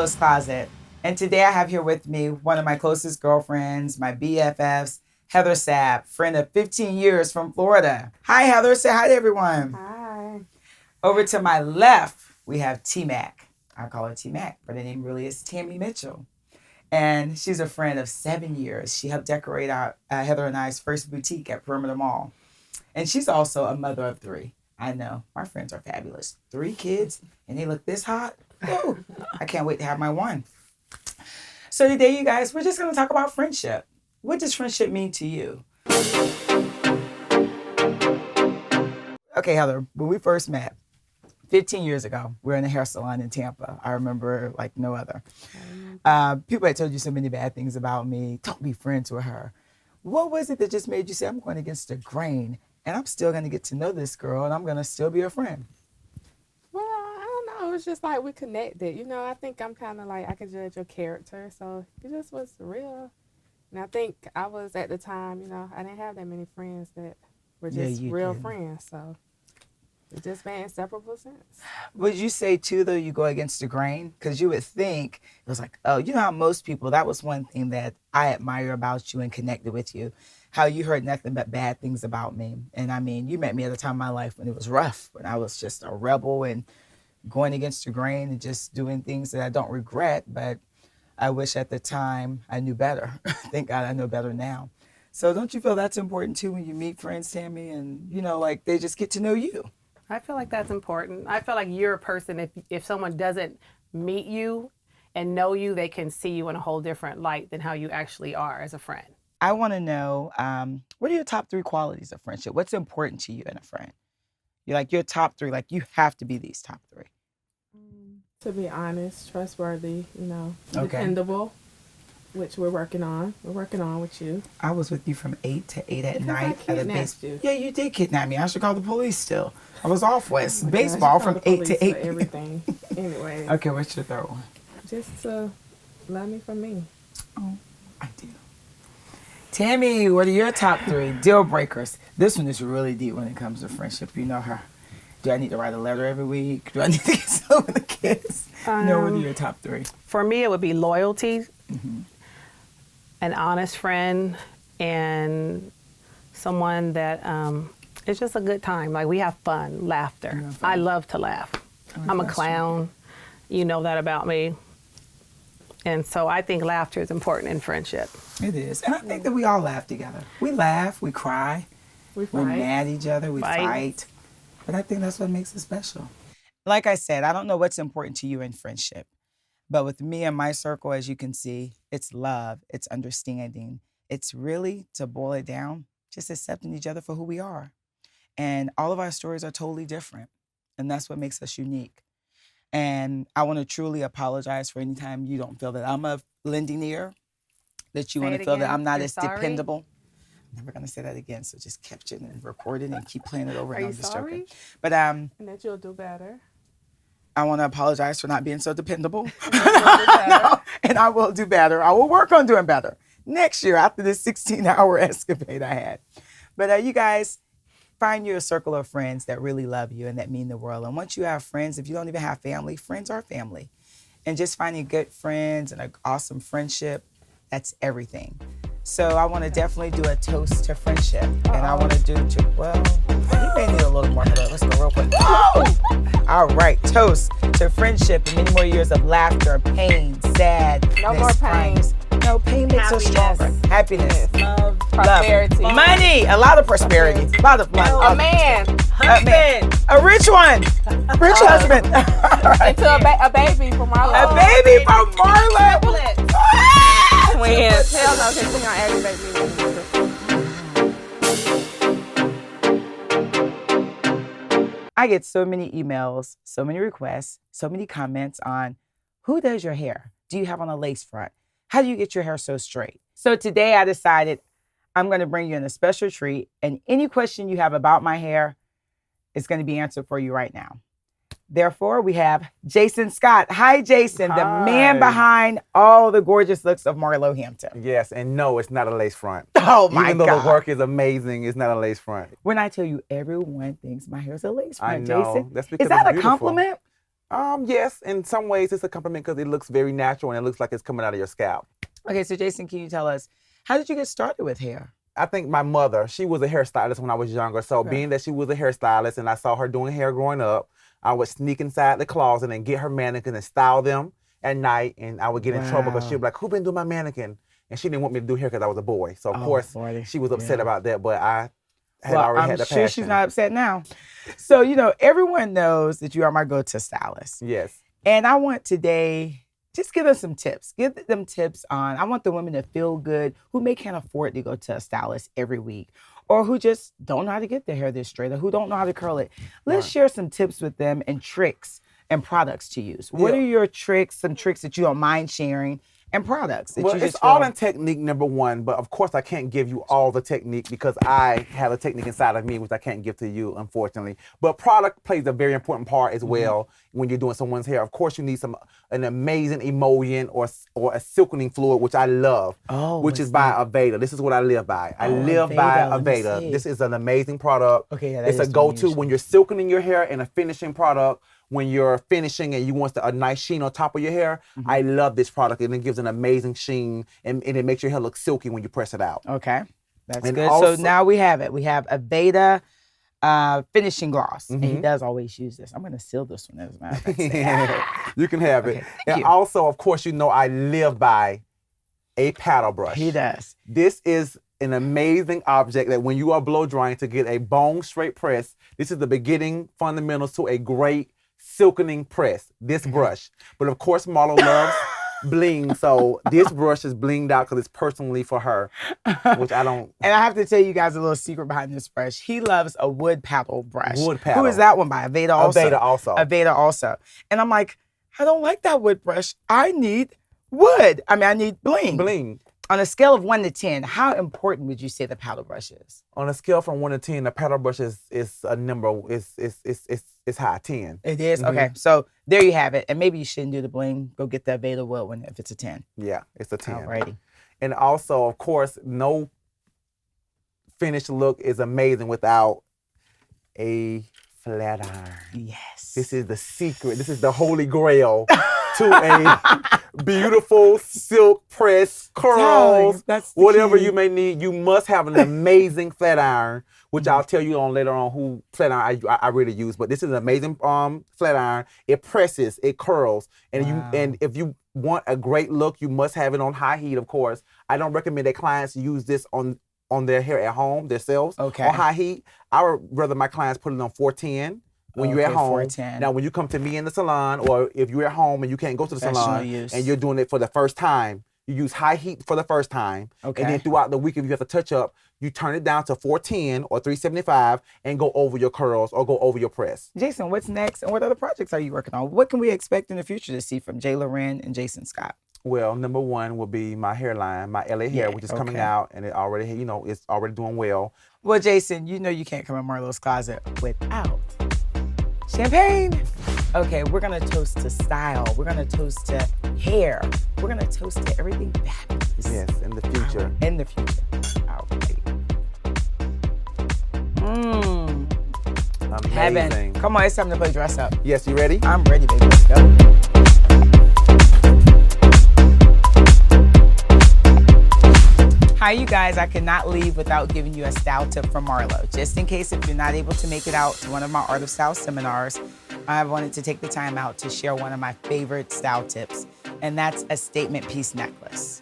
Marlo's Closet. And today I have here with me one of my closest girlfriends, my BFFs, Heather Sabb, friend of 15 years from Florida. Hi, Heather. Say hi to everyone. Hi. Over to my left, we have T-Mac. I call her T-Mac, but her name really is Tamie Mitchell. And she's a friend of 7 years. She helped decorate our Heather and I's first boutique at Perimeter Mall. And she's also a mother of 3. I know, my friends are fabulous. 3 kids, and they look this hot. Ooh, I can't wait to have my one. So today, you guys, we're just going to talk about friendship. What does friendship mean to you? Okay, Heather, when we first met, 15 years ago, we were in a hair salon in Tampa. I remember like no other. People had told you so many bad things about me. Don't be friends with her. What was it that just made you say, I'm going against the grain, and I'm still going to get to know this girl, and I'm going to still be a friend? Well, I don't know. It was just like we connected. You know, I think I'm kind of like, I can judge your character. So it just was real. And I think I was at the time, you know, I didn't have that many friends that were just real friends. So it just made inseparable sense. Would you say, too, though, you go against the grain? Because you would think, it was like, oh, you know how most people, that was one thing that I admire about you and connected with you, how you heard nothing but bad things about me. And I mean, you met me at a time in my life when it was rough, when I was just a rebel and going against the grain and just doing things that I don't regret, but I wish at the time I knew better. Thank God I know better now. So don't you feel that's important, too, when you meet friends, Tamie, and, you know, like they just get to know you? I feel like that's important. I feel like you're a person, if someone doesn't meet you and know you, they can see you in a whole different light than how you actually are as a friend. I want to know, what are your top 3 qualities of friendship? What's important to you in a friend? You're like, your top 3, like you have to be these top 3. To be honest, trustworthy, you know, dependable, which we're working on. We're working on with you. I was with you from 8 to 8 at Because night I at a kidnapped you. Yeah, you did kidnap me. I should call the police still. I was off West baseball Gosh, you call from the 8 police to 8. for everything. Anyway. Okay, what's your third one? Just to love me for me. Oh, I do. Tamie, what are your top 3 deal breakers? This one is really deep when it comes to friendship. You know her. Do I need to write a letter every week? Do I need to get some of the kids? No, what are your top 3? For me, it would be loyalty, an honest friend, and someone that it's just a good time. Like, we have fun, laughter. I love to laugh. I'm a clown. You know that about me. And so I think laughter is important in friendship. It is. And I think that we all laugh together. We laugh, we cry, we're mad at each other, we fight. But I think that's what makes it special. Like I said, I don't know what's important to you in friendship. But with me and my circle, as you can see, it's love, it's understanding. It's really, to boil it down, just accepting each other for who we are. And all of our stories are totally different. And that's what makes us unique. And I want to truly apologize for any time you don't feel that I'm a lending ear, that you want to feel that I'm not as dependable. I'm never going to say that again, so just capture it and record it and keep playing it over. Are and you I'm just sorry? joking. But And that you'll do better. I want to apologize for not being so dependable. And No, and I will do better. I will work on doing better next year after this 16-hour escapade I had. But you guys, find your circle of friends that really love you and that mean the world. And once you have friends, if you don't even have family, friends are family. And just finding good friends and an awesome friendship, that's everything. So I want to definitely do a toast to friendship. And I want to do, you may need a little more. Let's go real quick. Oh! All right, toast to friendship and many more years of laughter, pain, sadness. No more pain. No, pain makes us stronger. Happiness. Love, prosperity. Money, a lot of prosperity. A lot of money. A man. Husband. A rich one. Rich husband. All right. Into a baby for Marlo. A baby from Marlo. Twins. Hell no, because she's going to aggravate me. I get so many emails, so many requests, so many comments on who does your hair? Do you have on a lace front? How do you get your hair so straight? So today I decided I'm going to bring you in a special treat, and any question you have about my hair is going to be answered for you right now. Therefore, we have Jason Scott. Hi, Jason, the man behind all the gorgeous looks of Marlo Hampton. Yes, and no, it's not a lace front. Oh, my God. Even though the work is amazing, it's not a lace front. When I tell you everyone thinks my hair is a lace front, I know. Jason. That's because is that it's a beautiful. compliment? Yes, in some ways it's a compliment because it looks very natural and it looks like it's coming out of your scalp. Okay, so Jason, can you tell us, how did you get started with hair? I think my mother, she was a hairstylist when I was younger. So being that she was a hairstylist and I saw her doing hair growing up, I would sneak inside the closet and get her mannequin and style them at night. And I would get in trouble because she'd be like, who been doing my mannequin? And she didn't want me to do hair because I was a boy. So of course she was upset about that, but I had already had the passion. I'm sure she's not upset now. So, you know, everyone knows that you are my go-to stylist. Yes. And I want today, just give them some tips. Give them tips on, I want the women to feel good who can't afford to go to a stylist every week, or who just don't know how to get their hair this straight, or who don't know how to curl it. Let's share some tips with them and tricks and products to use. What are your tricks, some tricks that you don't mind sharing, and products that you just it's all in technique, number one, but of course I can't give you all the technique because I have a technique inside of me which I can't give to you, unfortunately. But product plays a very important part as well when you're doing someone's hair. Of course you need an amazing emollient or a silkening fluid, which I love, which is by Aveda. This is what I live by. I live by Aveda. This is an amazing product. Okay, yeah, it's a go-to when you're silkening your hair, and a finishing product when you're finishing and you want a nice sheen on top of your hair. I love this product, and it gives an amazing sheen, and it makes your hair look silky when you press it out. Okay, that's good. Also, so now we have it. We have Aveda finishing gloss, and he does always use this. I'm going to seal this one as a matter of fact. You can have it. And also, of course, you know I live by a paddle brush. He does. This is an amazing object that when you are blow drying to get a bone straight press, this is the beginning fundamentals to a great silkening press, this brush. But of course, Marlo loves bling, so this brush is blinged out because it's personally for her, which I don't. And I have to tell you guys a little secret behind this brush. He loves a wood paddle brush. Wood paddle. Who is that one by? Aveda also. Aveda also. Aveda also. And I'm like, I don't like that wood brush. I need wood. I mean, I need bling. Bling. On a scale of 1 to 10, how important would you say the paddle brush is? On a scale from 1 to 10, the paddle brush is a number. It's high, 10. It is? Okay, so there you have it. And maybe you shouldn't do the bling. Go get the Aveda wood one if it's a 10. Yeah, it's a 10. Alrighty. And also, of course, no finished look is amazing without a flat iron. Yes. This is the secret. This is the holy grail to a beautiful silk press, curls, whatever you may need. You must have an amazing flat iron, which I'll tell you on later on who flat iron I really use. But this is an amazing flat iron. It presses, it curls, and if you want a great look, you must have it on high heat. Of course, I don't recommend that clients use this on their hair at home themselves on high heat. I would rather my clients put it on 410. When you're at home. 410. Now, when you come to me in the salon, or if you're at home and you can't go to the salon and you're doing it for the first time, you use high heat for the first time. Okay. And then throughout the week, if you have to touch up, you turn it down to 410 or 375 and go over your curls or go over your press. Jason, what's next and what other projects are you working on? What can we expect in the future to see from Jay Loren and Jason Scott? Well, number one will be my hairline, my LA hair, which is coming out, and it already, it's already doing well. Well, Jason, you know you can't come in Marlo's closet without champagne. Okay, we're gonna toast to style. We're gonna toast to hair. We're gonna toast to everything fabulous. Yes, in the future. In the future. All right. Amazing. Heaven. Come on, it's time to play dress up. Yes, you ready? I'm ready, baby. Let's go. Hi, you guys. I cannot leave without giving you a style tip from Marlo. Just in case if you're not able to make it out to one of my Art of Style seminars, I wanted to take the time out to share one of my favorite style tips, and that's a statement piece necklace.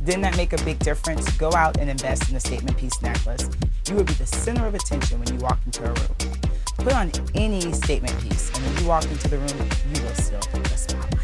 Didn't that make a big difference? Go out and invest in a statement piece necklace. You will be the center of attention when you walk into a room. Put on any statement piece, and when you walk into the room, you will still the spotlight.